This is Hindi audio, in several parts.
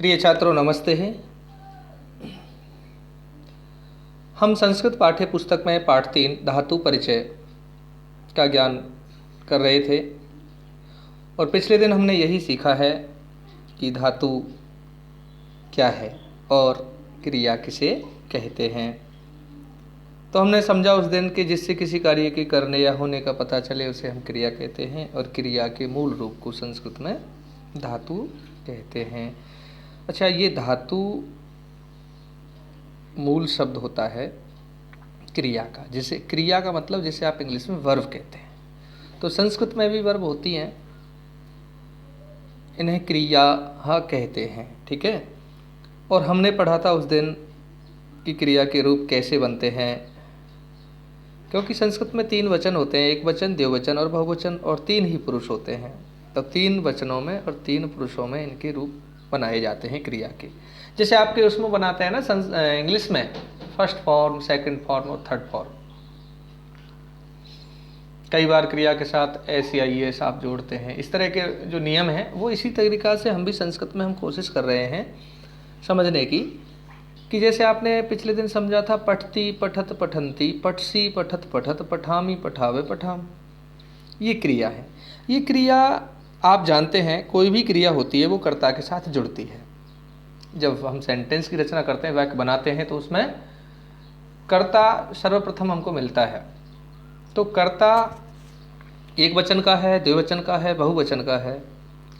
प्रिय छात्रों, नमस्ते हैं। हम संस्कृत पाठ्य पुस्तक में पाठ 3 धातु परिचय का ज्ञान कर रहे थे और पिछले दिन हमने यही सीखा है कि धातु क्या है और क्रिया किसे कहते हैं। तो हमने समझा उस दिन कि जिससे किसी कार्य के करने या होने का पता चले उसे हम क्रिया कहते हैं और क्रिया के मूल रूप को संस्कृत में धातु कहते हैं। अच्छा, ये धातु मूल शब्द होता है क्रिया का, जिसे क्रिया का मतलब जिसे आप इंग्लिश में वर्ब कहते हैं। तो संस्कृत में भी वर्ब होती हैं, इन्हें क्रिया कहते हैं। ठीक है। और हमने पढ़ा था उस दिन कि क्रिया के रूप कैसे बनते हैं, क्योंकि संस्कृत में 3 वचन होते हैं, एक वचन, द्विवचन और बहुवचन, और 3 ही पुरुष होते हैं। तो 3 वचनों में और 3 पुरुषों में इनके रूप बनाए जाते हैं क्रिया के। जैसे आपके उसमें बनाते हैं ना इंग्लिश में फर्स्ट फॉर्म, सेकंड फॉर्म और थर्ड फॉर्म। कई बार क्रिया के साथ एस या ईएस आप जोड़ते हैं। इस तरह के जो नियम हैं वो इसी तरीक़ा से हम भी संस्कृत में हम कोशिश कर रहे हैं समझने की, कि जैसे आपने पिछले दिन समझा था पठती, पठत, पठंती, पठसी, पठत, पठत, पठामी, पठावे, पठाम। ये क्रिया है। ये क्रिया आप जानते हैं, कोई भी क्रिया होती है वो कर्ता के साथ जुड़ती है। जब हम सेंटेंस की रचना करते हैं, वाक्य बनाते हैं, तो उसमें कर्ता सर्वप्रथम हमको मिलता है। तो कर्ता एक वचन का है, द्विवचन का है, बहुवचन का है,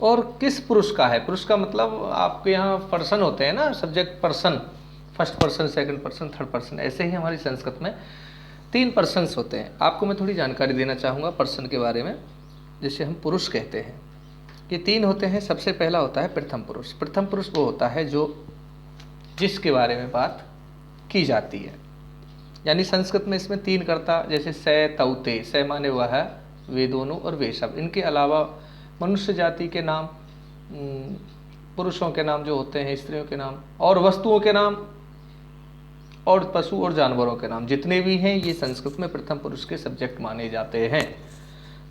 और किस पुरुष का है। पुरुष का मतलब आपके यहाँ पर्सन होते हैं ना, subject person, first person, second person, third person. ऐसे ही हमारी संस्कृत में 3 पर्सन्स होते हैं। आपको मैं थोड़ी जानकारी देना चाहूँगा पर्सन के बारे में, जिसे हम पुरुष कहते हैं। ये 3 होते हैं। सबसे पहला होता है प्रथम पुरुष। प्रथम पुरुष वो होता है जो जिसके बारे में बात की जाती है। यानी संस्कृत में इसमें 3 कर्ता, जैसे से, तौते। से माने वह, वे दोनों और वे सब। इनके अलावा मनुष्य जाति के नाम, पुरुषों के नाम जो होते हैं, स्त्रियों के नाम, और वस्तुओं के नाम, और पशु और जानवरों के नाम, जितने भी हैं ये संस्कृत में प्रथम पुरुष के सब्जेक्ट माने जाते हैं।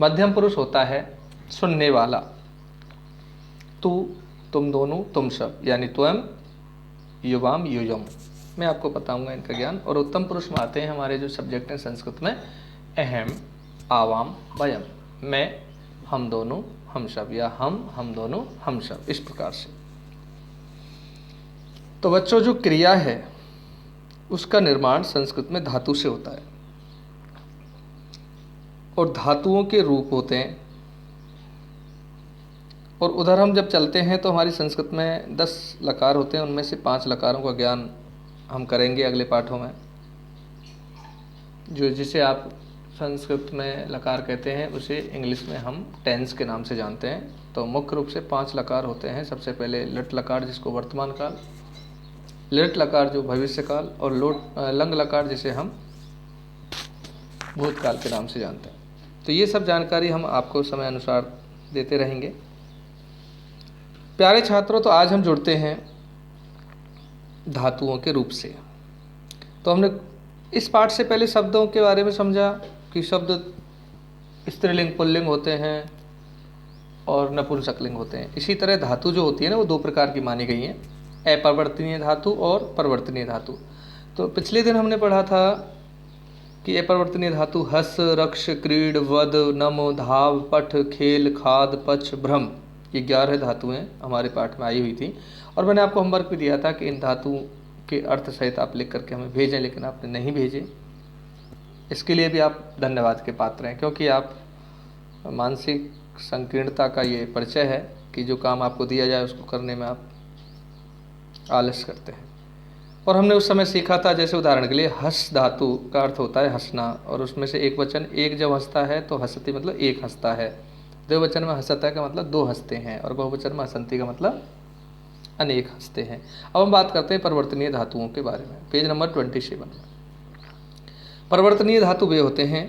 मध्यम पुरुष होता है सुनने वाला, तू, तुम दोनों, तुम सब, यानी त्वम, युवाम, युयम। मैं आपको बताऊंगा इनका ज्ञान। और उत्तम पुरुष में आते हैं हमारे जो सब्जेक्ट हैं संस्कृत में, अहम, आवाम, वयम। मैं, हम दोनों, हम सब, या हम दोनों, हम सब, इस प्रकार से। तो बच्चों, जो क्रिया है उसका निर्माण संस्कृत में धातु से होता है, और धातुओं के रूप होते हैं। और उधर हम जब चलते हैं तो हमारी संस्कृत में 10 लकार होते हैं, उनमें से 5 लकारों का ज्ञान हम करेंगे अगले पाठों में। जिसे आप संस्कृत में लकार कहते हैं उसे इंग्लिश में हम टेंस के नाम से जानते हैं। तो मुख्य रूप से 5 लकार होते हैं। सबसे पहले लट लकार, जिसको वर्तमान काल, लिट लकार जो भविष्य काल, और लंग लकार जिसे हम भूतकाल के नाम से जानते हैं। तो ये सब जानकारी हम आपको समय अनुसार देते रहेंगे। प्यारे छात्रों, तो आज हम जुड़ते हैं धातुओं के रूप से। तो हमने इस पाठ से पहले शब्दों के बारे में समझा कि शब्द स्त्रीलिंग, पुल्लिंग होते हैं और नपुंसकलिंग होते हैं। इसी तरह धातु जो होती है ना, वो 2 प्रकार की मानी गई हैं, अपरिवर्तनीय धातु और परिवर्तनीय धातु। तो पिछले दिन हमने पढ़ा था कि अपरिवर्तनीय धातु हस, रक्ष, क्रीड, वध, नम, धाव, पठ, खेल, खाद, पच, भ्रम, ये 11 धातुएं हमारे पाठ में आई हुई थी। और मैंने आपको होमवर्क भी दिया था कि इन धातु के अर्थ सहित आप लिख करके हमें भेजें, लेकिन आपने नहीं भेजे। इसके लिए भी आप धन्यवाद के पात्र हैं, क्योंकि आप मानसिक संकीर्णता का ये परिचय है कि जो काम आपको दिया जाए उसको करने में आप आलस करते हैं। और हमने उस समय सीखा था, जैसे उदाहरण के लिए हस धातु का अर्थ होता है हंसना, और उसमें से एक वचन, एक जब हंसता है तो हसती मतलब एक हंसता है, द्विवचन में हंसता का मतलब 2 हंसते हैं, और बहुवचन में हसंती का मतलब अनेक हंसते हैं। अब हम बात करते हैं परिवर्तनीय धातुओं के बारे में, पेज नंबर 27 में। परिवर्तनीय धातु वे होते हैं,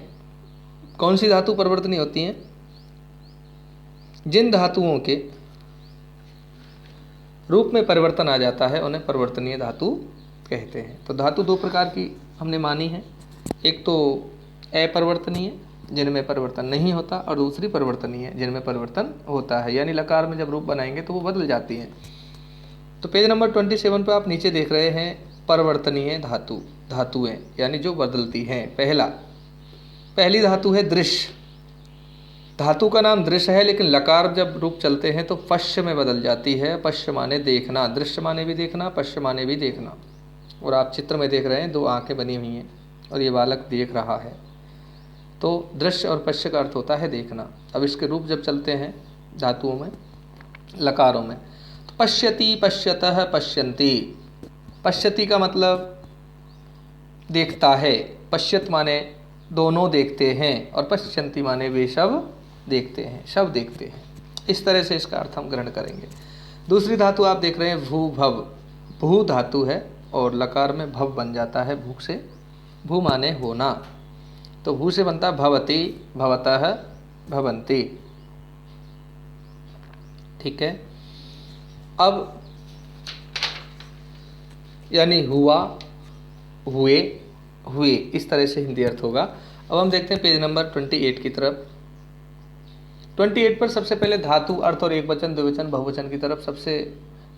कौन सी धातु परिवर्तनीय होती हैं? जिन धातुओं के रूप में परिवर्तन आ जाता है उन्हें परिवर्तनीय धातु कहते हैं। तो धातु 2 प्रकार की हमने मानी है, एक तो अपरिवर्तनीय जिनमें परिवर्तन नहीं होता, और दूसरी परिवर्तनीय जिनमें परिवर्तन होता है। यानी लकार में जब रूप बनाएंगे तो वो बदल जाती हैं। तो पेज नंबर 27 पे आप नीचे देख रहे हैं परिवर्तनीय धातुएं, यानी जो बदलती हैं। पहली धातु है दृश्य। धातु का नाम दृश्य है, लेकिन लकार जब रूप चलते हैं तो पश्य में बदल जाती है। पश्य माने देखना, दृश्य माने भी देखना, पश्य माने भी देखना। और आप चित्र में देख रहे हैं 2 आंखें बनी हुई हैं और ये बालक देख रहा है। तो दृश्य और पश्य का अर्थ होता है देखना। अब इसके रूप जब चलते हैं धातुओं में, लकारों में, तो पश्यति, पश्यतः, पश्यन्ति। पश्यति का मतलब देखता है, पश्यत माने दोनों देखते हैं, और पश्यन्ति माने वे सब देखते हैं, सब देखते हैं। इस तरह से इसका अर्थ हम ग्रहण करेंगे। दूसरी धातु आप देख रहे हैं भू भव। भू धातु है और लकार में भव बन जाता है भू से। भू माने होना, तो भू से बनता भवति, भवतः, भवन्ति। ठीक है। अब यानी हुआ, हुए, हुए, इस तरह से हिंदी अर्थ होगा। अब हम देखते हैं पेज नंबर 28 की तरफ। 28 पर सबसे पहले धातु, अर्थ और एक वचन, द्विवचन, बहुवचन की तरफ सबसे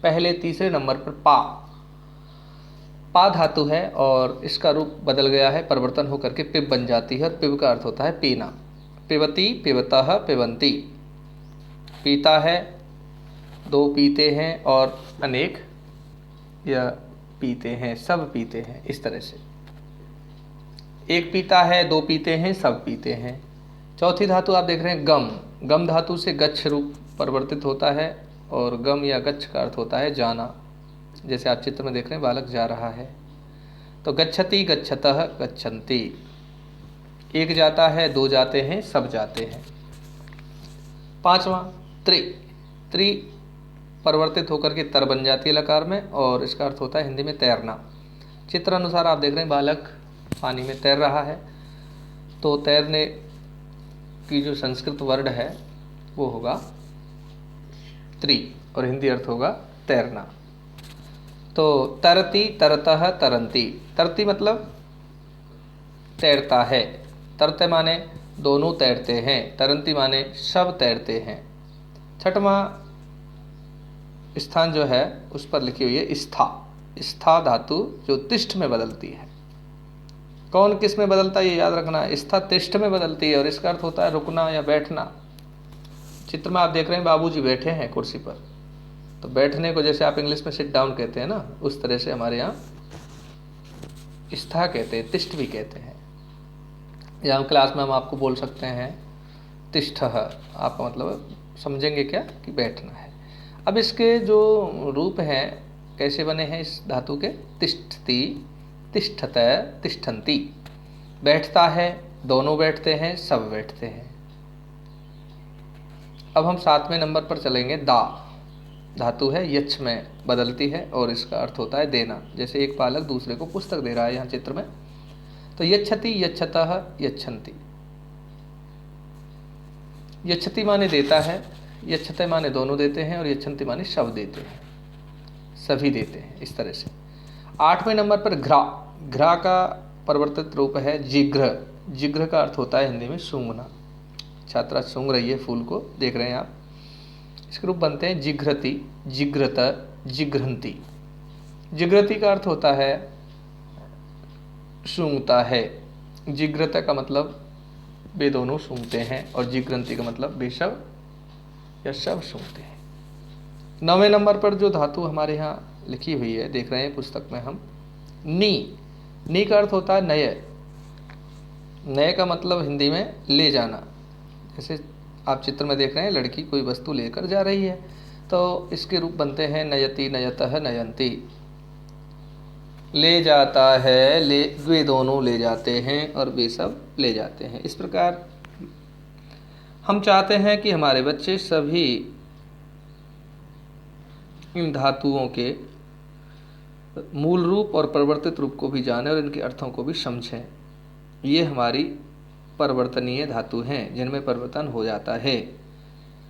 पहले तीसरे नंबर पर पा धातु है और इसका रूप बदल गया है, परिवर्तन होकर के पिब बन जाती है और पिब का अर्थ होता है पीना। पिबती, पिबतः, पिबंती। पीता है, 2 पीते हैं और अनेक या पीते हैं, सब पीते हैं, इस तरह से। एक पीता है, 2 पीते हैं, सब पीते हैं। चौथी धातु आप देख रहे हैं गम। गम धातु से गच्छ रूप परिवर्तित होता है और गम या गच्छ का अर्थ होता है जाना। जैसे आप चित्र में देख रहे हैं बालक जा रहा है, तो गच्छति, गच्छतः, गच्छन्ति। एक जाता है, 2 जाते हैं, सब जाते हैं। 5वां त्रि परिवर्तित होकर के तर बन जाती है लकार में और इसका अर्थ होता है हिंदी में तैरना। चित्र अनुसार आप देख रहे हैं बालक पानी में तैर रहा है, तो तैरने की जो संस्कृत वर्ड है वो होगा त्रि और हिंदी अर्थ होगा तैरना। तो तरति, तरतः, तरंती। तरती मतलब तैरता है, तरते माने दोनों तैरते हैं, तरंती माने सब तैरते हैं। 6वां स्थान जो है उस पर लिखी हुई है स्था। स्था धातु जो तिष्ठ में बदलती है। कौन किस में बदलता है ये याद रखना है। स्था तिष्ठ में बदलती है और इसका अर्थ होता है रुकना या बैठना। चित्र में आप देख रहे हैं बाबूजी बैठे हैं कुर्सी पर, तो बैठने को जैसे आप इंग्लिश में सिट डाउन कहते हैं ना, उस तरह से हमारे यहाँ स्था कहते हैं, तिष्ठ भी कहते हैं। या हम क्लास में हम आपको बोल सकते हैं तिष्ठ, आपका मतलब समझेंगे क्या कि बैठना है। अब इसके जो रूप हैं कैसे बने हैं इस धातु के, तिष्ठति, तिष्ठत, तिष्ठन्ति। बैठता है, दोनों बैठते हैं, सब बैठते हैं। अब हम 7वें नंबर पर चलेंगे। दा धातु है, यच्छ में बदलती है और इसका अर्थ होता है देना। जैसे एक बालक दूसरे को पुस्तक दे रहा है यहाँ चित्र में, तो यच्छति, यच्छतः, यच्छन्ति। यच्छति माने देता है, यच्छते माने दोनों देते हैं और यच्छन्ति माने सब देते हैं, सभी देते हैं, इस तरह से। 8वें नंबर पर घ्रा। घ्रा का परिवर्तित रूप है जिघ्र। जिघ्र का अर्थ होता है हिंदी में सूंघना। छात्रा सूंघ रही है फूल को, देख रहे हैं आप। इसके रूप बनते हैं जिघ्रति, जिघ्रत, जिघ्रन्ति। जिघ्रति का अर्थ होता है सूंघता है। जिघ्रत का मतलब वे दोनों सूंघते हैं और जिघ्रन्ति का मतलब वे सब या सब सूंघते हैं। 9वें नंबर पर जो धातु हमारे यहाँ लिखी हुई है, देख रहे हैं पुस्तक में हम, नी। नी का अर्थ होता है नय। नय का मतलब हिंदी में ले जाना। जैसे आप चित्र में देख रहे हैं लड़की कोई वस्तु लेकर जा रही है, तो इसके रूप बनते हैं नयति, नयतः, नयन्ति। ले जाता है, वे दोनों ले जाते हैं और वे सब ले जाते हैं। इस प्रकार हम चाहते हैं कि हमारे बच्चे सभी इन धातुओं के मूल रूप और परिवर्तित रूप को भी जानें और इनके अर्थों को भी समझें। ये हमारी परिवर्तनीय धातु हैं जिनमें परिवर्तन हो जाता है।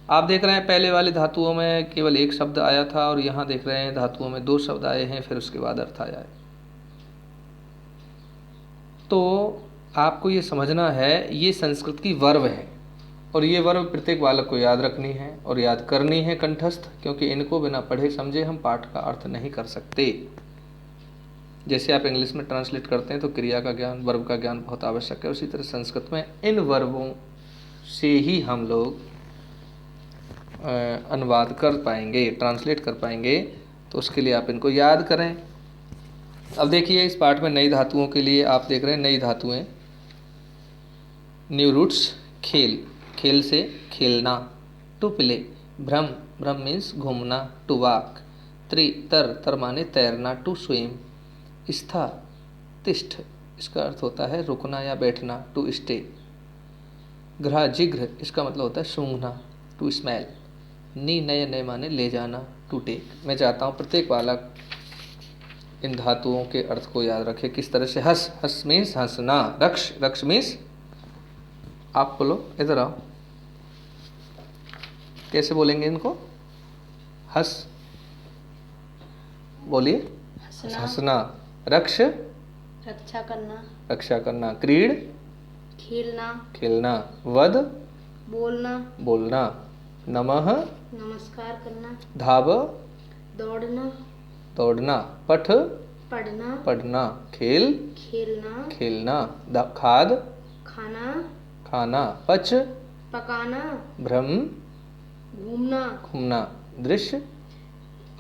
आप देख रहे हैं पहले वाली धातुओं में केवल एक शब्द आया था और यहाँ देख रहे हैं धातुओं में 2 शब्द आए हैं, फिर उसके बाद अर्थ आया है। तो आपको ये समझना है, ये संस्कृत की वर्ब है। और ये वर्ब प्रत्येक बालक को याद रखनी है और याद करनी है कंठस्थ, क्योंकि इनको बिना पढ़े समझे हम पाठ का अर्थ नहीं कर सकते। जैसे आप इंग्लिश में ट्रांसलेट करते हैं तो क्रिया का ज्ञान, वर्ब का ज्ञान बहुत आवश्यक है, उसी तरह संस्कृत में इन वर्बों से ही हम लोग अनुवाद कर पाएंगे, ट्रांसलेट कर पाएंगे। तो उसके लिए आप इनको याद करें। अब देखिए इस पाठ में नई धातुओं के लिए आप देख रहे हैं नई धातुएं। न्यू रूट्स, खेल, खेल से खेलना, टू प्ले, भ्रम, भ्रम मीन्स घूमना, टू वॉक, त्रि, तर, तर माने तैरना, टू स्विम, स्था, तिष्ठ, इसका अर्थ होता है रुकना या बैठना, टू स्टे, घ्रा, जिघ्र, इसका मतलब होता है सूंघना, टू स्मेल, नी, नए, नए माने ले जाना, टू टेक। मैं चाहता हूँ प्रत्येक बालक इन धातुओं के अर्थ को याद रखे। किस तरह से हंस, हंस मीन्स हंसना, रक्ष, रक्ष मीन्स, आप बोलो इधर आओ, कैसे बोलेंगे इनको? हंस, बोलिए, हंसना, रक्ष, रक्षा करना, रक्षा करना, क्रीड़, खेलना, खेलना, वद, बोलना, बोलना, नमः, नमस्कार करना, धाव, दौड़ना, दौड़ना, पठ, पढ़ना, पढ़ना, खेल, खेलना, खेलना, खाद, खाना, खाना, पच, पकाना, भ्रम, घूमना, घूमना, दृश्य।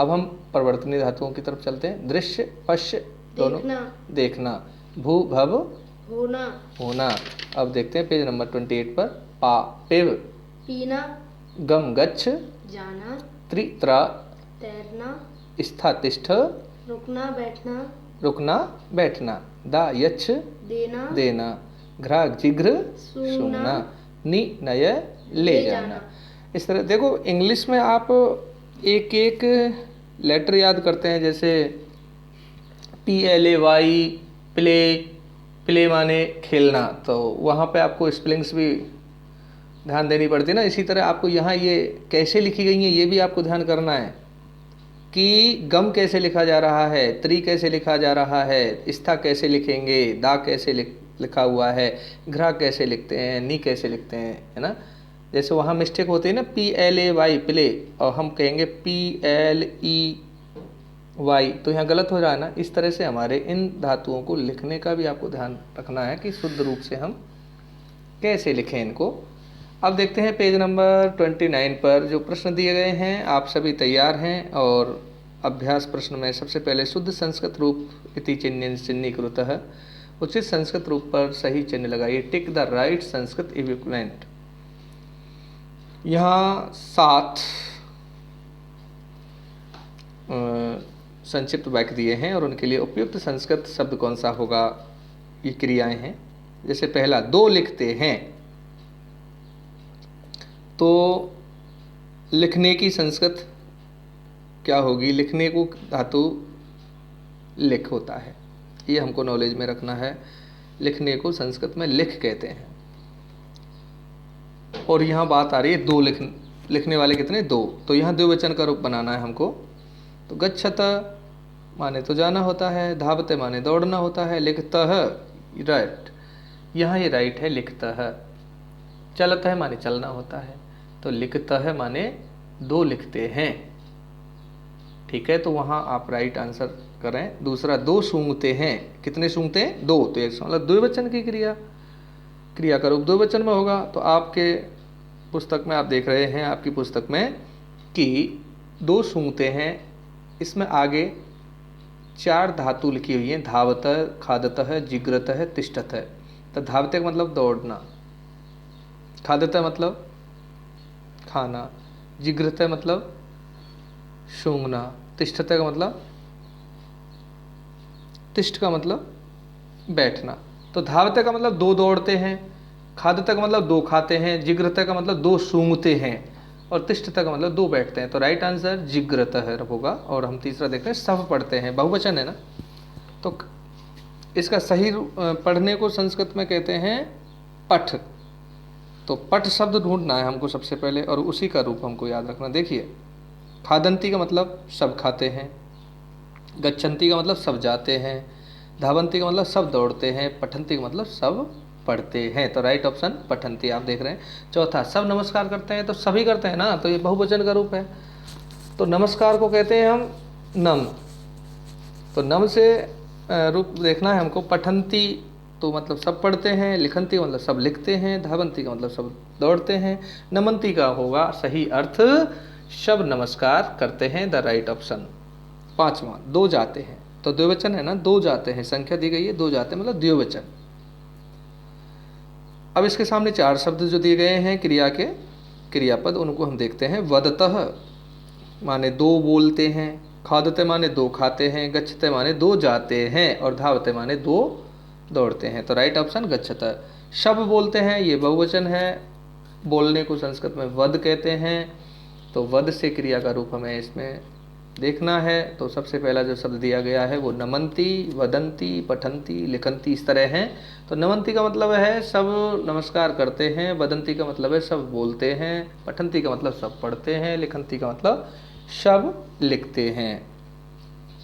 अब हम परिवर्तनीय धातुओं की तरफ चलते हैं। दृश्य, पश्य, दोनों, देखना, देखना, भू, भव, होना, होना। अब देखते हैं पेज नंबर 28 पर। पा, पिव, पीना, गम, गच्छ, जाना, त्रि, त्रा, तैरना, स्था, तिष्ठ, रुकना, बैठना, रुकना, बैठना, दा, यच्छ, देना, देना, घ्रा, जिघ्र, सूंघना, सूंघना, नी, नय, ले जाना। इस तरह देखो इंग्लिश में आप एक एक लेटर याद करते हैं, जैसे PLAY, प्ले, प्ले माने खेलना, तो वहाँ पे आपको स्पेलिंग्स भी ध्यान देनी पड़ती है ना। इसी तरह आपको यहाँ ये कैसे लिखी गई हैं ये भी आपको ध्यान करना है कि गम कैसे लिखा जा रहा है, त्रि कैसे लिखा जा रहा है, स्था कैसे लिखेंगे, दा कैसे लिखा हुआ है, घ्रा कैसे लिखते हैं, नी कैसे लिखते हैं, है ना। जैसे वहाँ मिस्टेक होती है ना, PLAY प्ले, और हम कहेंगे PLEY, तो यहाँ गलत हो रहा है ना। इस तरह से हमारे इन धातुओं को लिखने का भी आपको ध्यान रखना है कि शुद्ध रूप से हम कैसे लिखें इनको। अब देखते हैं पेज नंबर 29 पर जो प्रश्न दिए गए हैं। आप सभी तैयार हैं और अभ्यास प्रश्न में सबसे पहले शुद्ध संस्कृत रूप इति चिन्ह चिन्हीकृतः, उचित संस्कृत रूप पर सही चिन्ह लगाइए। Tick the right Sanskrit equivalent. यहाँ 7 संक्षिप्त वाक्य दिए हैं और उनके लिए उपयुक्त संस्कृत शब्द कौन सा होगा, ये क्रियाएं हैं। जैसे पहला, दो लिखते हैं, तो लिखने की संस्कृत क्या होगी? लिखने को धातु लिख होता है, ये हमको नॉलेज में रखना है। लिखने को संस्कृत में लिख कहते हैं। और यहाँ बात आ रही है दो लिखने वाले कितने? दो। तो यहाँ द्विवचन का रूप बनाना है हमको। तो गच्छत माने तो जाना होता है, धावते माने दौड़ना होता है, लिखतः राइट, यहाँ ये राइट है, लिखतः। चलता है माने चलना होता है, तो लिखतः माने दो लिखते हैं, ठीक है। तो वहाँ आप राइट आंसर करें। दूसरा, दो सूंघते हैं, कितने सूंघते हैं? दो। तो एक मतलब द्विवचन की क्रिया का रूप द्विवचन में होगा। तो आपके पुस्तक में आप देख रहे हैं, आपकी पुस्तक में कि दो सूंघते हैं, इसमें आगे 4 धातु लिखी हुई हैं, धावतः, खादतः, जिग्रतः, तिष्ठतः। तो धावते का मतलब दौड़ना, खादतः मतलब खाना, जिग्रतः मतलब सूंघना, तिष्ठतः का मतलब तिष्ठ का मतलब बैठना। तो धावते का मतलब दो दौड़ते हैं, खादतः का मतलब दो खाते हैं, जिग्रतः का मतलब दो सूंघते हैं, और तिष्ठतः का मतलब दो बैठते हैं। तो राइट आंसर जिग्रतः होगा। और हम तीसरा देखते हैं, सब पढ़ते हैं, बहुवचन है ना, तो इसका सही पढ़ने को संस्कृत में कहते हैं पठ। तो पठ शब्द ढूंढना है हमको सबसे पहले, और उसी का रूप हमको याद रखना। देखिए, खादंती का मतलब सब खाते हैं, गच्छन्ति का मतलब सब जाते हैं, धावंती का मतलब सब दौड़ते हैं, पठंती का मतलब सब पढ़ते हैं, तो राइट ऑप्शन पठन्ति आप देख रहे हैं। चौथा, सब नमस्कार करते हैं, तो सभी करते हैं ना, तो ये बहुवचन का रूप है, तो नमस्कार को कहते हैं हम नम, तो नम से रूप देखना है हमको। पठन्ति तो मतलब सब पढ़ते हैं, लिखन्ति मतलब सब लिखते हैं, धावन्ति का मतलब सब दौड़ते हैं, नमन्ति का होगा सही अर्थ सब नमस्कार करते हैं, द राइट ऑप्शन। पांचवा, दो जाते हैं, तो द्विवचन है ना, दो जाते हैं, संख्या दी गई है, दो जाते हैं मतलब द्विवचन। अब इसके सामने चार शब्द जो दिए गए हैं क्रिया के क्रियापद, उनको हम देखते हैं। वदतः माने दो बोलते हैं, खादते माने दो खाते हैं, गच्छते माने दो जाते हैं, और धावते माने दो दौड़ते हैं, तो राइट ऑप्शन गच्छत। शब बोलते हैं, ये बहुवचन है, बोलने को संस्कृत में वद कहते हैं, तो वद से क्रिया का रूप हमें इसमें देखना है। तो सबसे पहला जो शब्द दिया गया है वो नमन्ति, वदन्ति, पठन्ति, लिखन्ति इस तरह हैं। तो नमन्ति का मतलब है सब नमस्कार करते हैं, वदन्ति का मतलब है सब बोलते हैं, पठन्ति का मतलब सब पढ़ते हैं, लिखन्ति का मतलब सब लिखते हैं,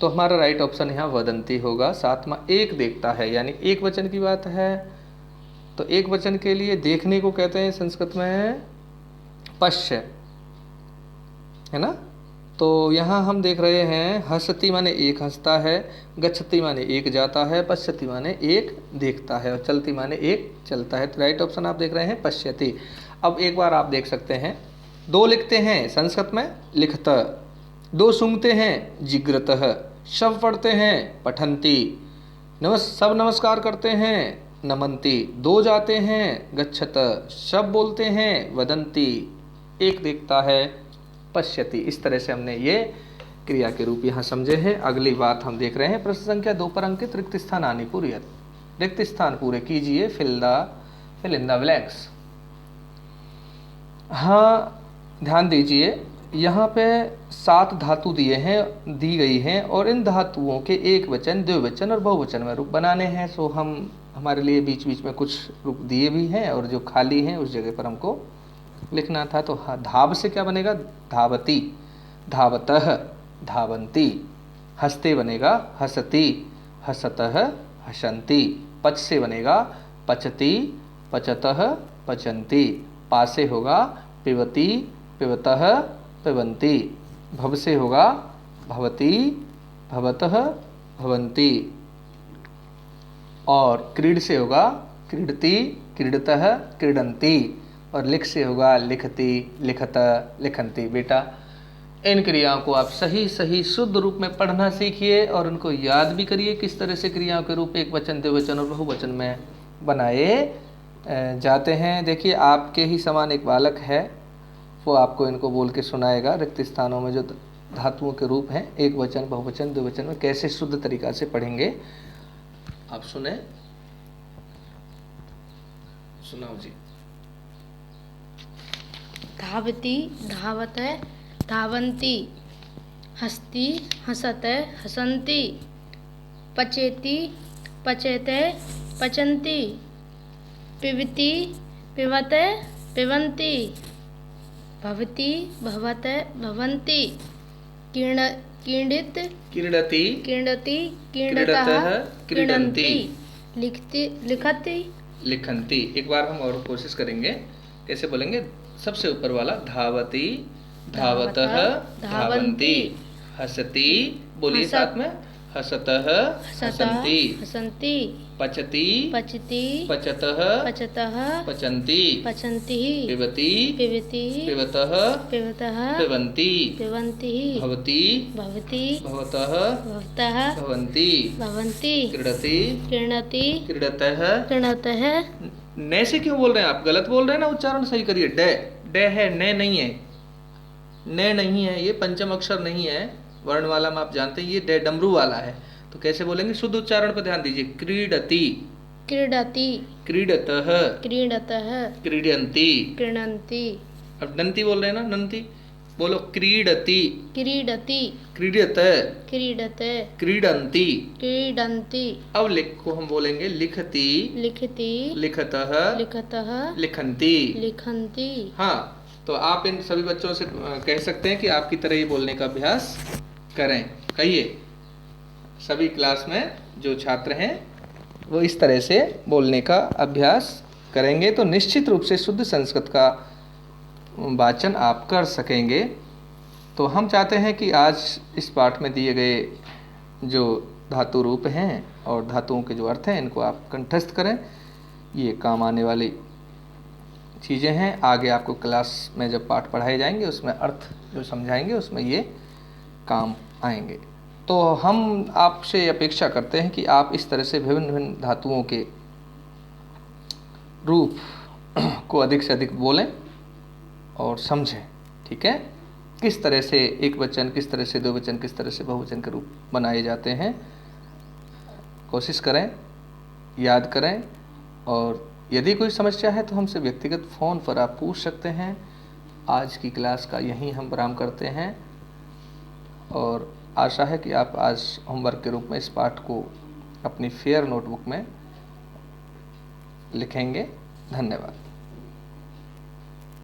तो हमारा राइट ऑप्शन यहाँ वदन्ति होगा। सातवां, एक देखता है, यानी एक वचन की बात है, तो एक वचन के लिए देखने को कहते हैं संस्कृत में पश्य, है ना। तो यहाँ हम देख रहे हैं हसति माने एक हंसता है, गच्छति माने एक जाता है, पश्यति माने एक देखता है, और चलती माने एक चलता है, तो राइट ऑप्शन आप देख रहे हैं पश्यति। अब एक बार आप देख सकते हैं, दो लिखते हैं संस्कृत में लिखत, दो सूंघते हैं जिग्रतः, शव पढ़ते हैं पठन्ति, सब नमस्कार करते हैं नमन्ति, दो जाते हैं गच्छत, शव बोलते हैं वदन्ति, एक देखता है पश्यति। इस तरह से हमने ये क्रिया के रूप यहाँ समझे हैं। अगली बात हम देख रहे हैं, प्रश्न संख्या 2 पर अंकित रिक्त स्थानानि पूरयत, रिक्त स्थान पूरे कीजिए, फिल इन द ब्लैंक्स। हाँ, ध्यान दीजिए, यहाँ पे 7 धातु दी गई हैं, और इन धातुओं के एक वचन, द्विवचन और बहुवचन में रूप बनाने हैं। सो हम हमारे लिए बीच बीच में कुछ रूप दिए भी हैं, और जो खाली हैं उस जगह पर हमको लिखना था। तो हाँ, धाव से क्या बनेगा, धावती, धावतः, धावन्ति, हस्ते बनेगा हसति, हसतः, हसन्ति, पच से बनेगा पचति, पचतः, पचन्ति, पा से होगा पिबति, पिबतः, पिबन्ति, भव से होगा भवति, भवतः, भवन्ति, और क्रीड से होगा क्रीडति, क्रीडतः, क्रीडन्ति, और लिख से होगा लिखति, लिखत, लिखन्ति। बेटा, इन क्रियाओं को आप सही सही शुद्ध रूप में पढ़ना सीखिए, और उनको याद भी करिए किस तरह से क्रियाओं के रूप एक वचन, द्विवचन और बहुवचन में बनाए जाते हैं। देखिए, आपके ही समान एक बालक है, वो आपको इनको बोल के सुनाएगा, रिक्त स्थानों में जो धातुओं के रूप हैं एक वचन, बहुवचन, द्विवचन में कैसे शुद्ध तरीका से पढ़ेंगे। आप सुने, सुनाओ जी। धावति, धावते, धावन्ति, हस्ति, हसते, हसन्ति, पचेति, पचेते, पचन्ति, पिबति, पिबते, पिबन्ति, भवति, भवते, भवन्ति, क्रीडित, क्रीडति, क्रीडति, क्रीडतः, क्रीडन्ति, लिखति, लिखति, लिखन्ति। एक बार हम और कोशिश करेंगे, कैसे बोलेंगे, सबसे ऊपर वाला, धावति, धावतः, धावन्ति, हसति, बोलिए साथ में, हसतः, हसन्ति, हसन्ति, पचति, पचति, पचतः, पचतः, पचन्ति, पचन्ति, पिबति, पिबति, पिबतः, पिबतः, पिबन्ति, पिबन्ति, भवति, भवति, भवतः, भवतः, भवन्ति, भवन्ति, क्रीडति, क्रीडति, क्रीडतः। क्रीडतः। न से क्यों बोल रहे हैं आप, गलत बोल रहे हैं ना, उच्चारण सही करिए। डे है, न नहीं है, न नहीं है, ये पंचम अक्षर नहीं है, वर्णमाला में आप जानते हैं ये डे डमरू वाला है। तो कैसे बोलेंगे, शुद्ध उच्चारण पर ध्यान दीजिए। क्रीडति, क्रीडति, क्रीडतः, क्रीडतः, क्रीडन्ति। क्रीडन्ति। अब नन्ति बोल रहे हैं ना, नन्ति बोलो, क्रीडति, क्रीडति, क्रीडत, क्रीडते, क्रीडन्ति। क्रीडन्ति। अब लिख को हम बोलेंगे लिखति, लिखति, लिखतः, लिखतः, लिखन्ति। लिखन्ति। हाँ, तो आप इन सभी बच्चों से कह सकते हैं कि आपकी तरह ही बोलने का अभ्यास करें। कहिए, सभी क्लास में जो छात्र हैं वो इस तरह से बोलने का अभ्यास करेंगे तो निश्चित रूप से शुद्ध संस्कृत का वाचन आप कर सकेंगे। तो हम चाहते हैं कि आज इस पाठ में दिए गए जो धातु रूप हैं और धातुओं के जो अर्थ हैं इनको आप कंठस्थ करें। ये काम आने वाली चीज़ें हैं। आगे आपको क्लास में जब पाठ पढ़ाए जाएंगे उसमें अर्थ जो समझाएंगे उसमें ये काम आएंगे। तो हम आपसे अपेक्षा करते हैं कि आप इस तरह से विभिन्न विभिन्न धातुओं के रूप को अधिक से अधिक बोलें और समझें। ठीक है, किस तरह से एक वचन, किस तरह से दो वचन, किस तरह से बहुवचन के रूप बनाए जाते हैं, कोशिश करें, याद करें। और यदि कोई समस्या है तो हमसे व्यक्तिगत फ़ोन पर आप पूछ सकते हैं। आज की क्लास का यहीं हम विराम करते हैं और आशा है कि आप आज होमवर्क के रूप में इस पाठ को अपनी फेयर नोटबुक में लिखेंगे। धन्यवाद।